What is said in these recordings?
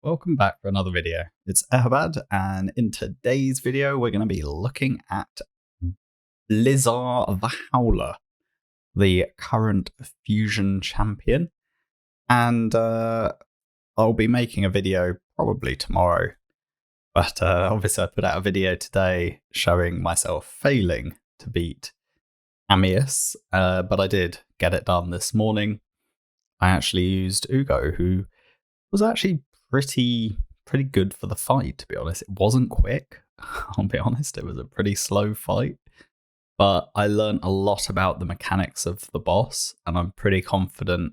Welcome back for another video. It's Eharbad, and in today's video, we're going to be looking at Blizaar the Howler, the current Fusion champion. And I'll be making a video probably tomorrow, but obviously I put out a video today showing myself failing to beat Amius, but I did get it done this morning. I actually used Ugo, who was actually pretty good for the fight, to be honest. It wasn't quick, I'll be honest. It was a pretty slow fight, but I learned a lot about the mechanics of the boss, and I'm pretty confident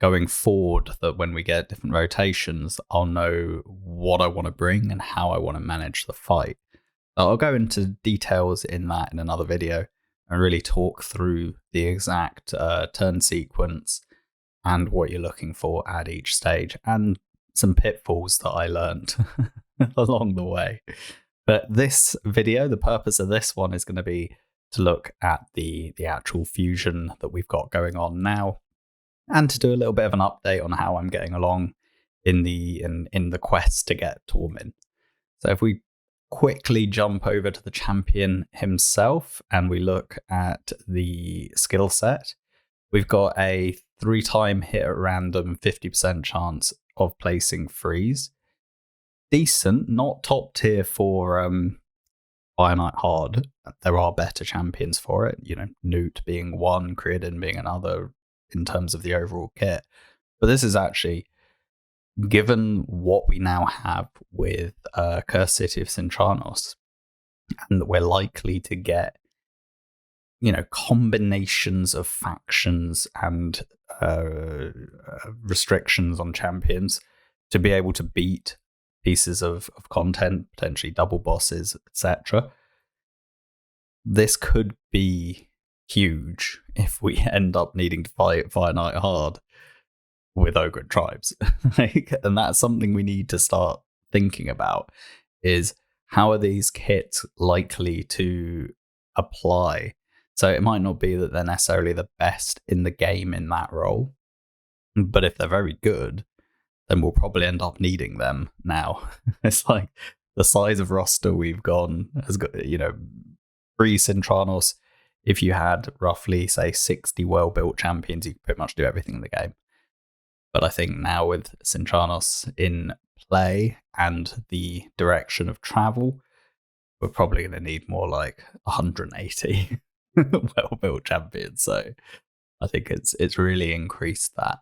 going forward that when we get different rotations, I'll know what I want to bring and how I want to manage the fight. I'll go into details in that in another video and really talk through the exact turn sequence and what you're looking for at each stage, and some pitfalls that I learned along the way. But this video, the purpose of this one is going to be to look at the actual fusion that we've got going on now, and to do a little bit of an update on how I'm getting along in the quest to get Tormin. So if we quickly jump over to the champion himself and we look at the skill set, we've got a 3-time hit at random, 50% chance of placing freeze. Decent, not top tier for Finite Hard. There are better champions for it, Newt being one, Creedon being another in terms of the overall kit. But this is actually, given what we now have with Cursed City of Sintranos, and that we're likely to get combinations of factions and restrictions on champions to be able to beat pieces of content, potentially double bosses, etc. This could be huge if we end up needing to fight Finite Hard with Ogre tribes. And that's something we need to start thinking about, is how are these kits likely to apply? So it might not be that they're necessarily the best in the game in that role, but if they're very good, then we'll probably end up needing them now. It's like the size of roster we've has got, pre-Sintranos, if you had roughly, say, 60 well-built champions, you could pretty much do everything in the game. But I think now with Sintranos in play and the direction of travel, we're probably going to need more like 180 well-built champions. So I think it's really increased that.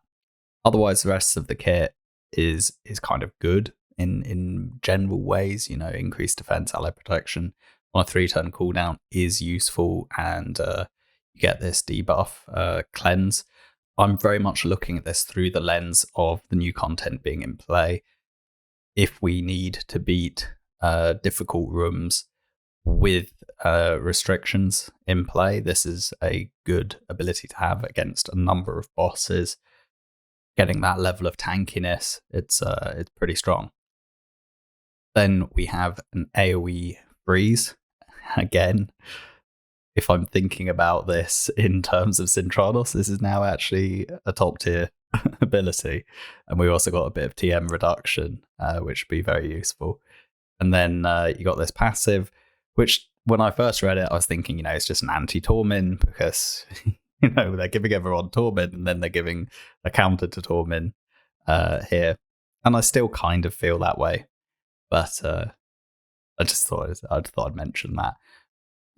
Otherwise, the rest of the kit is kind of good in general ways. Increased defense, ally protection on a 3-turn cooldown is useful, and you get this debuff, cleanse. I'm very much looking at this through the lens of the new content being in play. If we need to beat difficult rooms with restrictions in play, this is a good ability to have against a number of bosses. Getting that level of tankiness, it's pretty strong. Then we have an AoE freeze. Again, if I'm thinking about this in terms of Sintranos, this is now actually a top tier ability. And we also got a bit of TM reduction, which would be very useful. And then you got this passive, which when I first read it, I was thinking, it's just an anti-Tormin, because, they're giving everyone Tormin and then they're giving a counter to Tormin here. And I still kind of feel that way. But I just thought I'd mention that.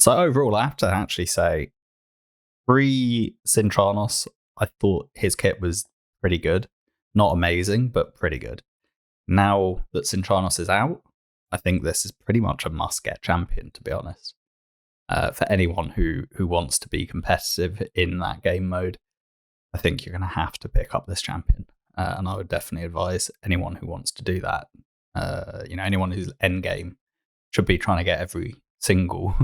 So overall, I have to actually say, pre-Sintranos, I thought his kit was pretty good. Not amazing, but pretty good. Now that Sintranos is out, I think this is pretty much a must-get champion, to be honest. For anyone who wants to be competitive in that game mode, I think you're going to have to pick up this champion. And I would definitely advise anyone who wants to do that. Anyone who's endgame should be trying to get every single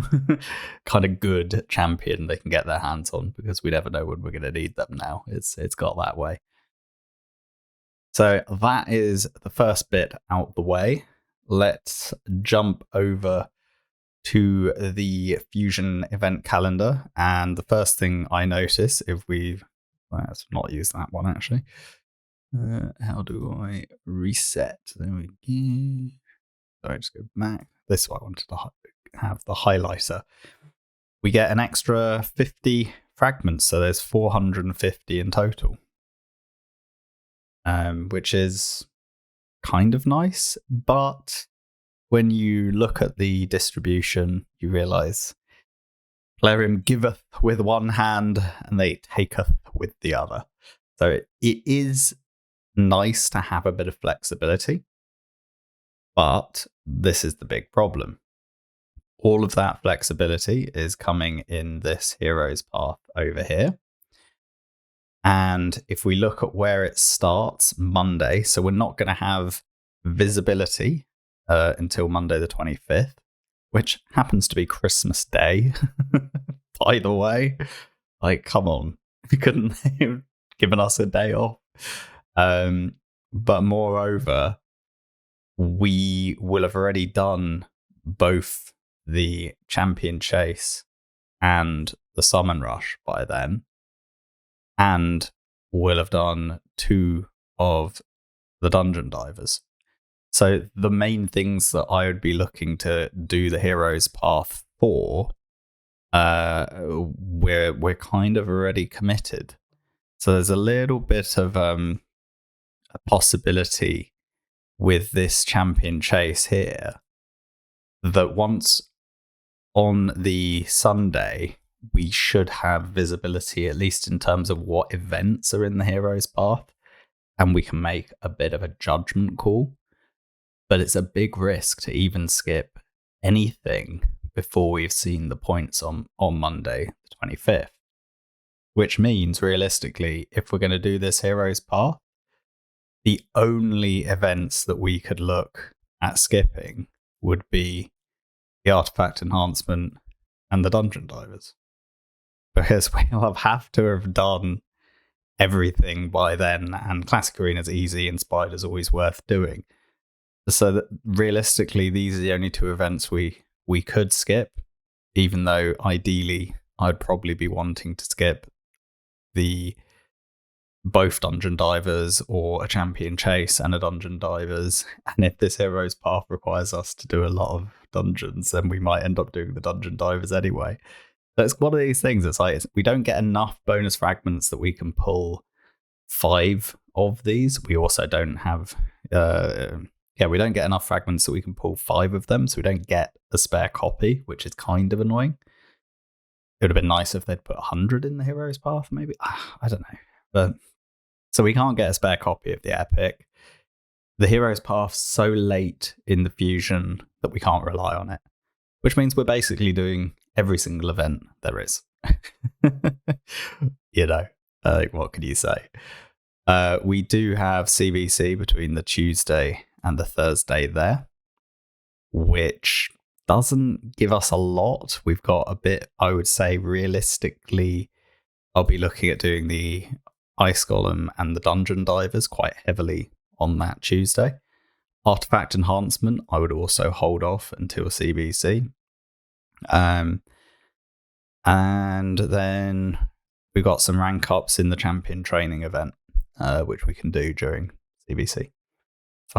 kind of good champion they can get their hands on, because we never know when we're going to need them now. It's got that way. So that is the first bit out the way. Let's jump over to the Fusion event calendar. And the first thing I notice, let's not use that one actually. How do I reset? There we go. Sorry, just go back. This is why I wanted to have the highlighter. We get an extra 50 fragments, so there's 450 in total, which is kind of nice. But when you look at the distribution, you realize Plarium giveth with one hand and they taketh with the other. So it is nice to have a bit of flexibility, but this is the big problem. All of that flexibility is coming in this hero's path over here. And if we look at where it starts, Monday, so we're not going to have visibility until Monday the 25th, which happens to be Christmas Day, by the way. Like, come on, you couldn't have given us a day off. But moreover, we will have already done both the Champion Chase and the Summon Rush by then, and we'll have done 2 of the Dungeon Divers. So the main things that I would be looking to do the Hero's Path for, we're kind of already committed. So there's a little bit of a possibility with this Champion Chase here that once on the Sunday, we should have visibility, at least in terms of what events are in the Hero's Path, and we can make a bit of a judgment call. But it's a big risk to even skip anything before we've seen the points on Monday, the 25th. Which means, realistically, if we're going to do this Hero's Path, the only events that we could look at skipping would be the Artifact Enhancement and the Dungeon Divers. Because we'll have to have done everything by then, and Classic Arena's easy and Spider's always worth doing. So that realistically, these are the only 2 events we could skip, even though ideally I'd probably be wanting to skip both Dungeon Divers or a Champion Chase and a Dungeon Divers. And if this Hero's Path requires us to do a lot of dungeons, then we might end up doing the Dungeon Divers anyway. So it's one of these things. It's like we don't get enough bonus fragments that we can pull 5 of these. We also don't have... we don't get enough fragments that we can pull 5 of them, so we don't get a spare copy, which is kind of annoying. It would have been nice if they'd put 100 in the Hero's Path, maybe. I don't know. But so we can't get a spare copy of the Epic. The Hero's Path's so late in the fusion that we can't rely on it, which means we're basically doing every single event there is. What can you say? We do have CVC between the Tuesday and the Thursday there, which doesn't give us a lot. We've got a bit, I would say, realistically, I'll be looking at doing the Ice Golem and the Dungeon Divers quite heavily on that Tuesday. Artifact Enhancement, I would also hold off until CBC. And then we got some rank ups in the Champion Training event, which we can do during CBC. So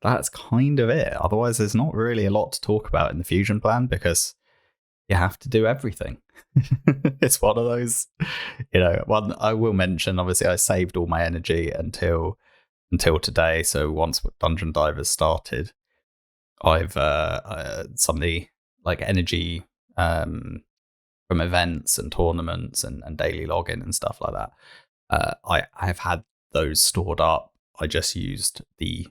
that's kind of it. Otherwise, there's not really a lot to talk about in the fusion plan because you have to do everything. It's one of those, one I will mention, obviously I saved all my energy until today. So once Dungeon Divers started, I've some of the like energy from events and tournaments and daily login and stuff like that. I've had those stored up. I just used the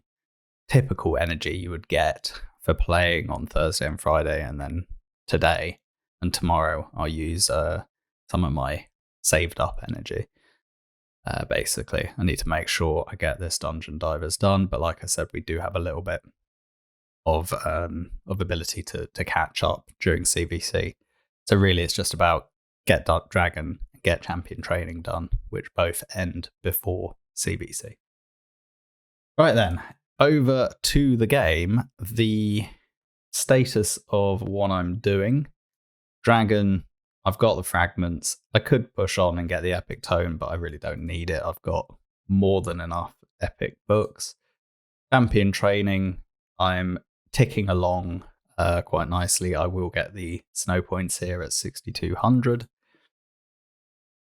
typical energy you would get for playing on Thursday and Friday, and then today and tomorrow I'll use some of my saved up energy. Basically, I need to make sure I get this Dungeon Divers done, but like I said, we do have a little bit of ability to catch up during CVC. So really, it's just about get Dark Dragon, get Champion Training done, which both end before CVC. Right then, over to the game. The status of what I'm doing. Dragon, I've got the fragments. I could push on and get the Epic Tome, but I really don't need it. I've got more than enough epic books. Champion training, I'm ticking along quite nicely. I will get the snow points here at 6,200.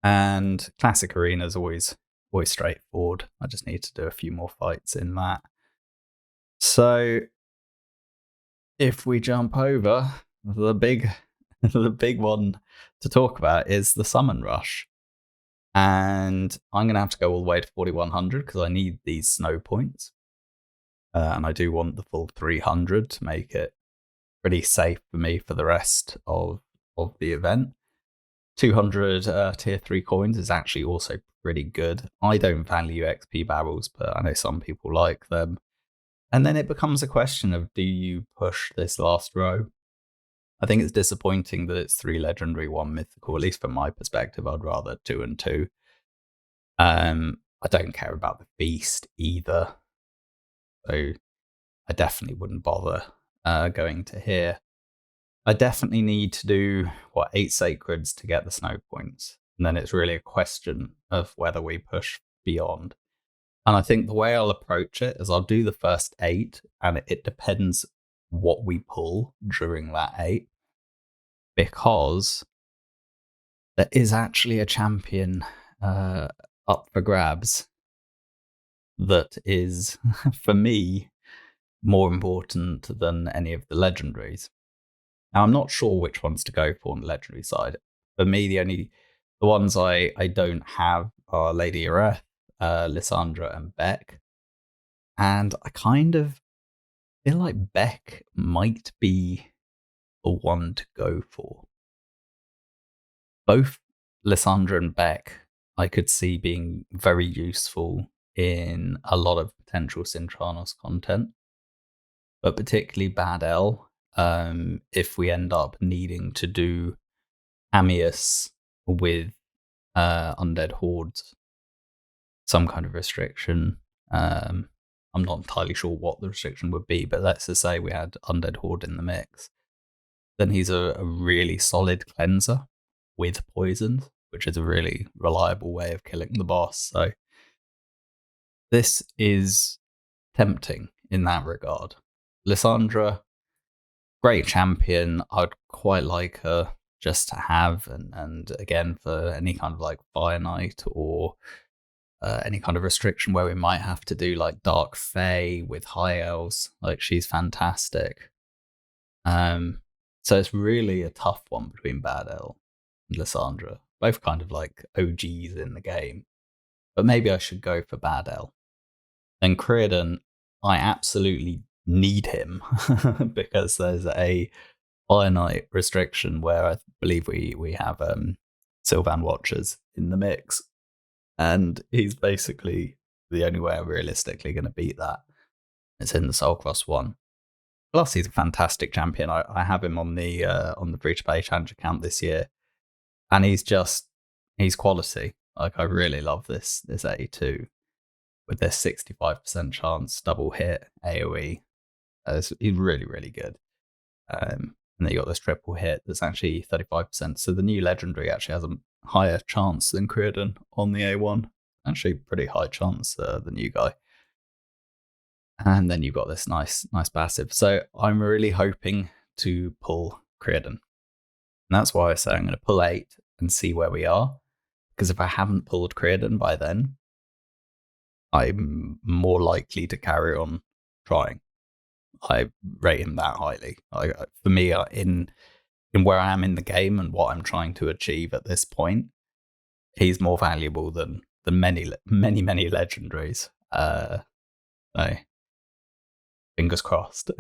And classic arena is always straightforward. I just need to do a few more fights in that. So if we jump over, the big one to talk about is the summon rush. And I'm going to have to go all the way to 4,100 because I need these snow points. And I do want the full 300 to make it pretty safe for me for the rest of the event. 200 tier 3 coins is actually also pretty good. I don't value XP barrels, but I know some people like them. And then it becomes a question of, do you push this last row? I think it's disappointing that it's 3 legendary, 1 mythical, at least from my perspective. I'd rather 2 and 2. I don't care about the feast either. So I definitely wouldn't bother going to here. I definitely need to do, 8 sacreds to get the snow points. And then it's really a question of whether we push beyond. And I think the way I'll approach it is I'll do the first 8, and it depends what we pull during that 8. Because there is actually a champion up for grabs that is, for me, more important than any of the legendaries. Now, I'm not sure which ones to go for on the legendary side. For me, the ones I don't have are Lady Areth, Lysandra, and Beck. And I kind of feel like Beck might be the one to go for. Both Lysandra and Beck I could see being very useful in a lot of potential Cintranos content, but particularly Bad L, if we end up needing to do Amius with Undead Hordes, some kind of restriction. I'm not entirely sure what the restriction would be, but let's just say we had Undead Horde in the mix. Then he's a really solid cleanser with poisons, which is a really reliable way of killing the boss. So this is tempting in that regard. Lysandra, great champion. I'd quite like her just to have, and again, for any kind of like Fire Knight or any kind of restriction where we might have to do like Dark Fae with High Elves, like she's fantastic. So it's really a tough one between Bad L and Lysandra, both kind of like OGs in the game. But maybe I should go for Bad L. Then Creedon, I absolutely need him because there's a Fire Knight restriction where I believe we have Sylvan Watchers in the mix. And he's basically the only way I'm realistically going to beat that. It's in the Soulcross one. Plus, he's a fantastic champion. I have him on the free-to-play challenge account this year. And he's quality. Like, I really love this A2 with this 65% chance double hit AoE. He's really, really good. And then you got this triple hit that's actually 35%. So the new legendary actually has a higher chance than Creedon on the A1. Actually, pretty high chance, the new guy. And then you've got this nice passive. So I'm really hoping to pull Creedon. And that's why I say I'm going to pull 8 and see where we are. Because if I haven't pulled Creedon by then, I'm more likely to carry on trying. I rate him that highly. For me, in where I am in the game and what I'm trying to achieve at this point, he's more valuable than many legendaries. So fingers crossed.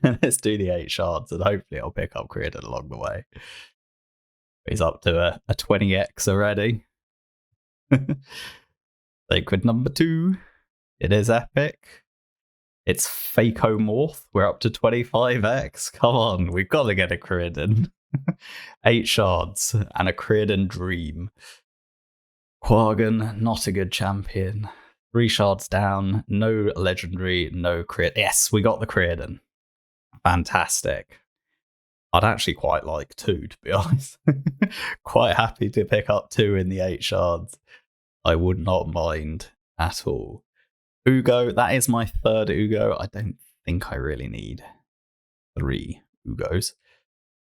Let's do the 8 shards, and hopefully I'll pick up Creedon along the way. He's up to a 20x already. Sacred number 2. It is epic. It's Phacomorph. We're up to 25x. Come on, we've got to get a Creedon. 8 shards and a Creedon dream. Quaggan, not a good champion. 3 shards down, no legendary, no Creedon. Yes, we got the Creedon. Fantastic. I'd actually quite like 2, to be honest. Quite happy to pick up 2 in the 8 shards. I would not mind at all. Ugo, that is my third Ugo. I don't think I really need 3 Ugos.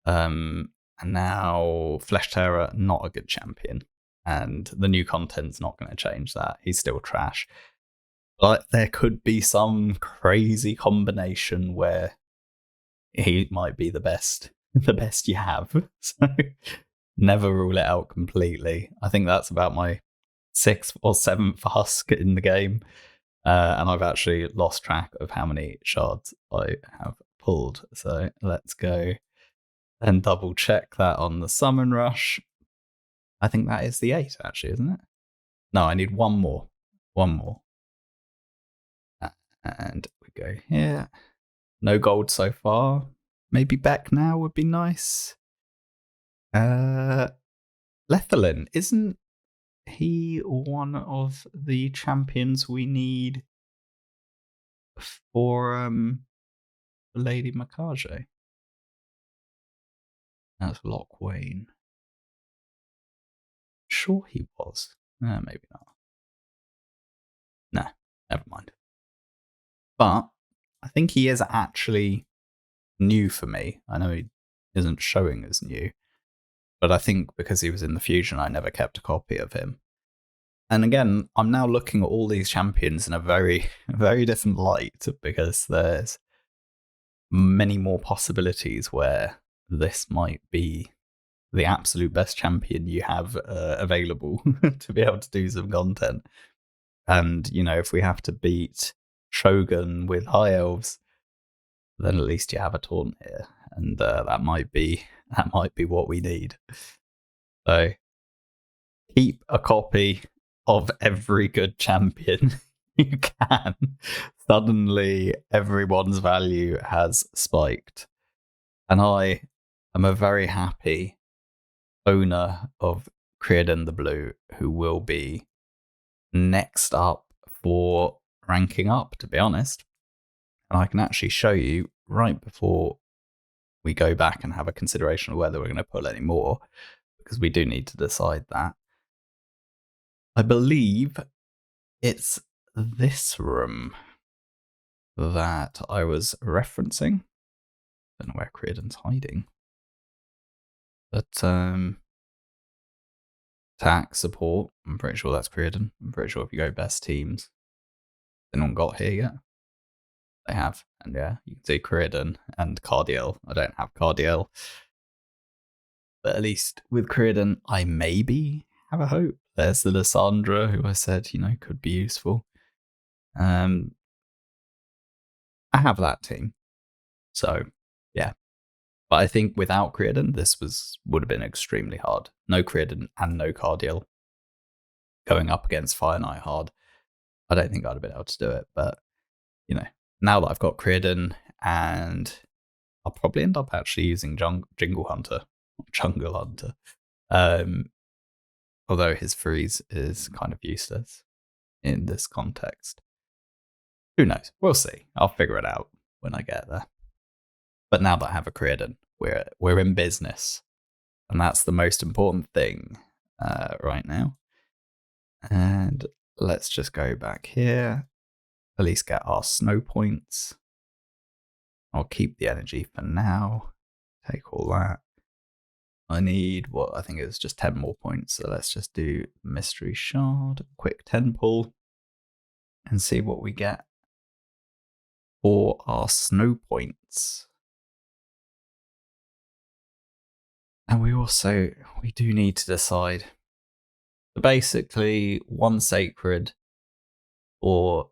And now Flesh Terror, not a good champion. And the new content's not going to change that. He's still trash. But there could be some crazy combination where he might be the best you have. So never rule it out completely. I think that's about my 6th or 7th husk in the game. And I've actually lost track of how many shards I have pulled. So let's go and double check that on the summon rush. I think that is the 8, actually, isn't it? No, I need one more. One more. And we go here. No gold so far. Maybe back now would be nice. Lethalin, isn't he one of the champions we need for Lady Makage? That's Lock Wayne. Sure he was. Maybe not. Nah, never mind. But I think he is actually new for me. I know he isn't showing as new, but I think because he was in the Fusion, I never kept a copy of him. And again, I'm now looking at all these champions in a very, very different light because there's many more possibilities where this might be the absolute best champion you have available to be able to do some content. And, you know, if we have to beat Shogun with High Elves, then at least you have a taunt here. And that might be what we need. So keep a copy of every good champion you can. Suddenly everyone's value has spiked. And I am a very happy owner of Creedon the Blue, who will be next up for ranking up, to be honest. And I can actually show you right before we go back and have a consideration of whether we're going to pull any more, because we do need to decide that. I believe it's this room that I was referencing. Don't know where Creedon's hiding. But attack, support, I'm pretty sure that's Creedon. I'm pretty sure if you go best teams, anyone got here yet? They have. And yeah, you can see Creedon and Cardiel. I don't have Cardiel. But at least with Creedon, I maybe have a hope. There's the Lysandra, who I said, you know, could be useful. I have that team. So, yeah. But I think without Creedon, this would have been extremely hard. No Creedon and no Cardiel. Going up against Fire Knight hard. I don't think I'd have been able to do it. But, you know, now that I've got Creedon, and I'll probably end up actually using Jungle Hunter. Although his freeze is kind of useless in this context. Who knows? We'll see. I'll figure it out when I get there. But now that I have a Creedon, we're in business. And that's the most important thing right now. And let's just go back here. At least get our snow points. I'll keep the energy for now. Take all that. I need, I think it was just 10 more points. So let's just do Mystery Shard, quick 10 pull, and see what we get for our snow points. And we do need to decide. So basically, 1 sacred or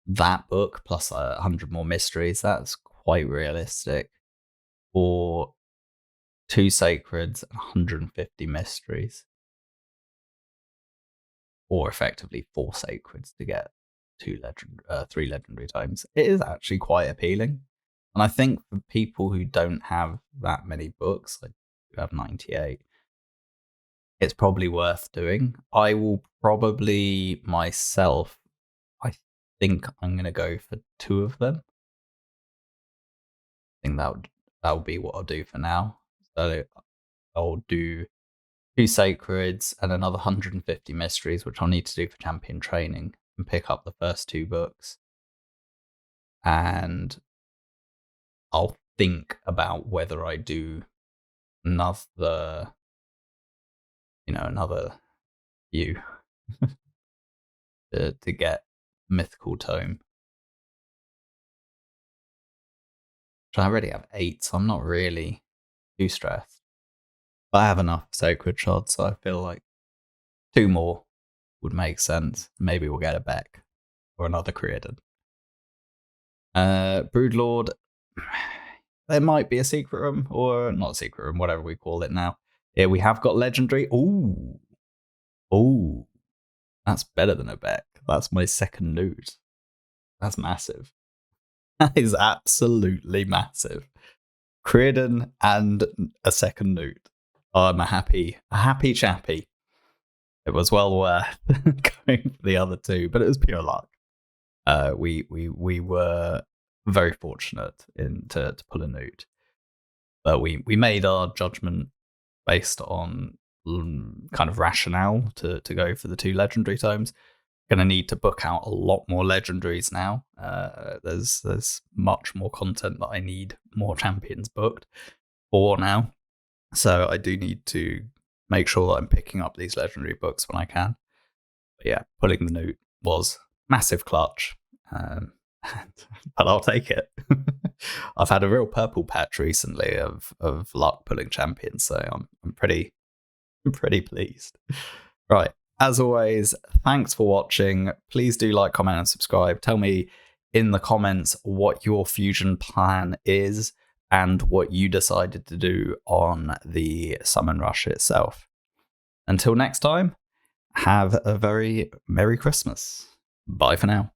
that book plus 100 more mysteries. That's quite realistic. Or 2 sacreds and 150 mysteries. Or effectively 4 sacreds to get 3 legendary times. It is actually quite appealing. And I think for people who don't have that many books, like you have 98, it's probably worth doing. I will probably myself, I think I'm going to go for 2 of them. I think that would be what I'll do for now. So I'll do 2 sacreds and another 150 mysteries, which I'll need to do for champion training. and pick up the first 2 books, and I'll think about whether I do another, another view to get Mythical Tome. Which I already have 8, so I'm not really too stressed. But I have enough Sacred Shards, so I feel like 2 more would make sense. Maybe we'll get it back. Or another Created. Broodlord. There might be a secret room, or not a secret room, whatever we call it now. Yeah, we have got Legendary. Ooh. That's better than a Beck. That's my second loot. That's massive. That is absolutely massive. Creedon and a second loot. Oh, I'm a happy chappy. It was well worth going for the other 2, but it was pure luck. We were very fortunate to pull a loot, but we made our judgment based on kind of rationale to go for the 2 legendary tomes. Going to need to book out a lot more legendaries now. There's much more content that I need more champions booked for now. So I do need to make sure that I'm picking up these legendary books when I can. But yeah, pulling the loot was massive clutch. But I'll take it. I've had a real purple patch recently of luck pulling champions, so I'm pretty pleased. Right. As always, thanks for watching. Please do like, comment, and subscribe. Tell me in the comments what your fusion plan is and what you decided to do on the summon rush itself. Until next time, have a very Merry Christmas. Bye for now.